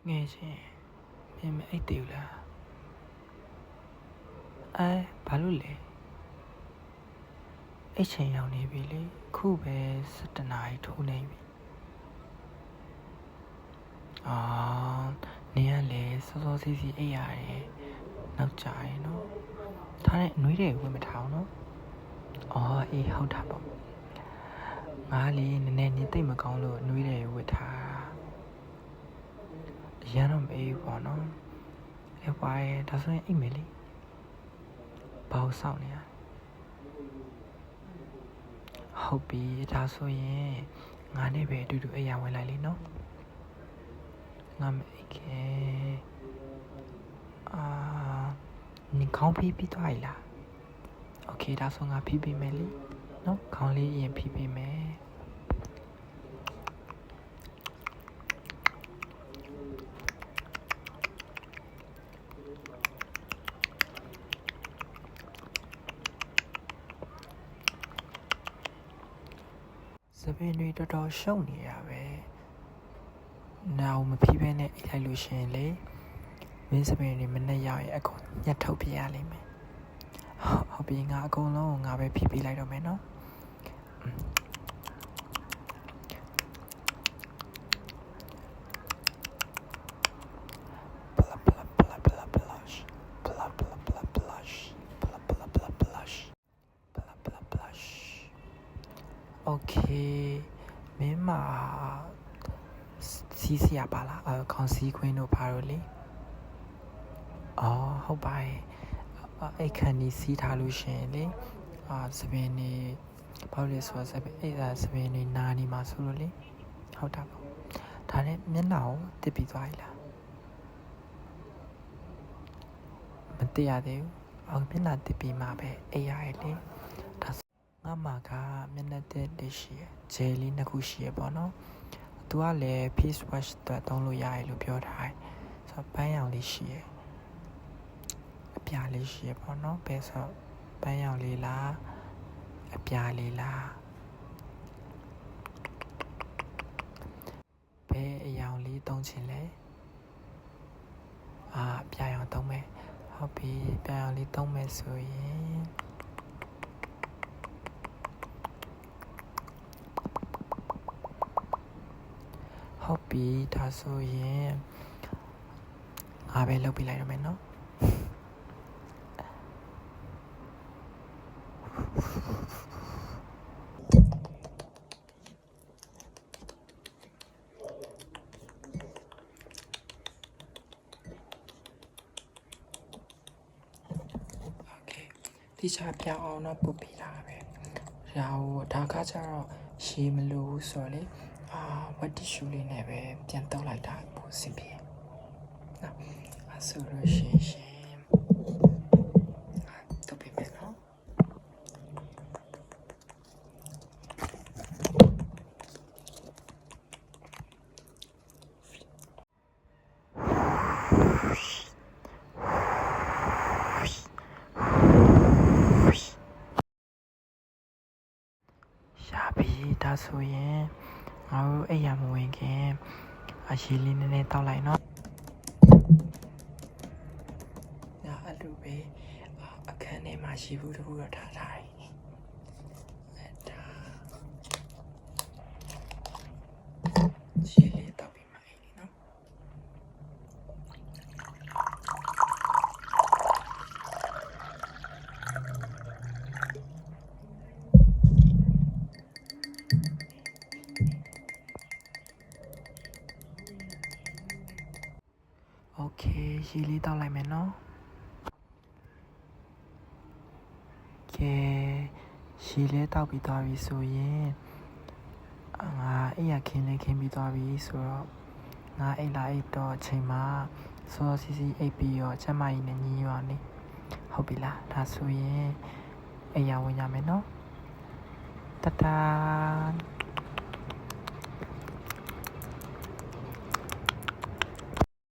ငယ်ချင်းမင်းမအိတ်သေးဘူးလားဘာလို့လဲအိတ်ချိန်ရောက်နေပြီလေခုပဲ7 နာရီထိုးနေပြီနေရလေစောစောစီးစီးအိတ်ရတယ်နောက်ကြရင်နော်ထားတဲ့နှွေးတယ်ဝင်မထားအောင်နော်အေးဟုတ်တာပေါ့ငါလေနည်းနည်းနေသိမကောင်းလို့နှွေးတယ်ဝတ်ထားရမ်းတော့မေးပေါ့နော်ဝိုင်းဒါဆိုရင်အိတ်မယ်လေဘာလို့စောင့်နေရဟုတ်ပြီဒါဆိုရင်ငါနဲ့ပဲအတူတူအိတ်ရဝင်လိုက်လေနော်ငါမအိတ်ခင်နင်ခေါင်းဖိပြီးသွားပြီလားโอเคဒါဆိုငါဖိပေးမယ်လေနော်ခေါင်းလေးရင်ဖိပေးမယ်စပင်းတွေတော်တော်ရှုံနေရပဲနောက်မဖိဘဲနဲ့အိတ်လိုက်လို့ရှိရင်လေမင်းစပင်းတွေမနဲ့ရောက်ရင်အကုန်ညှက်ထုတ်ပြရလိမ့်မယ်ဟုတ်ပြီငါအကုန်လုံးငါပဲဖိပေးလိုက်တော့မယ်နော်โอเคမင်းမစီးစရာပါလားခေါင်းစည်းခွင်းတို့ဘာလို့လဲဟုတ်ပါရဲ့အိတ်ခန့်ကြီးစီးထားလို့ရှင်လေစပင်းနေဘာလို့လဲဆိုတော့စပင်းနေနာနေမှာဆိုလို့လေဟုတ်တာပေါ့ဒါနဲ့မျက်နှာကိုတစ်ပြီးသွားပြီလားမတစ်ရသေးဘူးမျက်နှာတစ်ပြီးမှပဲအိတ်ရရဲ့လေဒါငါမှာကမျက်နှာတစ်ရှိရဂျယ်လေးနှစ်ခုရှိရပေါ့နော်သူကလည်း face wash တော့သုံးလို့ရရလို့ပြောထားတယ်ဆိုတော့ပန်းရောင်လေးရှိရအပြာလေးရှိရပေါ့နော်ဘယ်ဆိုပန်းရောင်လေးလားအပြာလေးလားဘယ်အရောင်လေးသုံးချင်လဲအပြာရောင်သုံးမယ်ဟုတ်ပြီပြာရောင်လေးသုံးမယ်ဆိုရင်ဟုတ်ပြီဒါဆိုရင်ငါပဲလုပ်ပြလိုက်ရမယ်နော်တိကျပြောင်းအောင်တော့ပုတ်ပြလာပဲဒါကကျတော့ရှည်မလို့ဆိုတော့လေဝတ်တီရှူလေးနဲ့ပဲပြန်တောက်လိုက်တာပို့စင်ပြေနော်ဆိုလို့ရှိရင်တော့ပြမယ်နော်ရှာပြီးဒါဆိုရင်ငါတို့အိမ်ရမဝင်ခင်အရှိလေးနည်းနည်းတောက်လိုက်နော်အဲ့လိုပဲအခန်းထဲမှာရှိဘူးတခုတော့ထားထားတယ်ရှိလေးတောက်ပြီးမှအိမ်လေးနော်โอเคရှည်လေးတောက်လိုက်မယ်နော်ကဲရှည်လေးတောက်ပြီးသွားပြီဆိုရင်ငါအိယာခင်းလေးခင်းပြီးသွားပြီဆိုတော့ငါအိတ်လာအိတ်တော့အချိန်မှာစောစီစီအိတ်ပြီးတော့ချက်မကြီးနဲ့ညီးရောနေဟုတ်ပြီလားဒါဆိုရင်အိယာဝင်ရမယ်နော်တတာ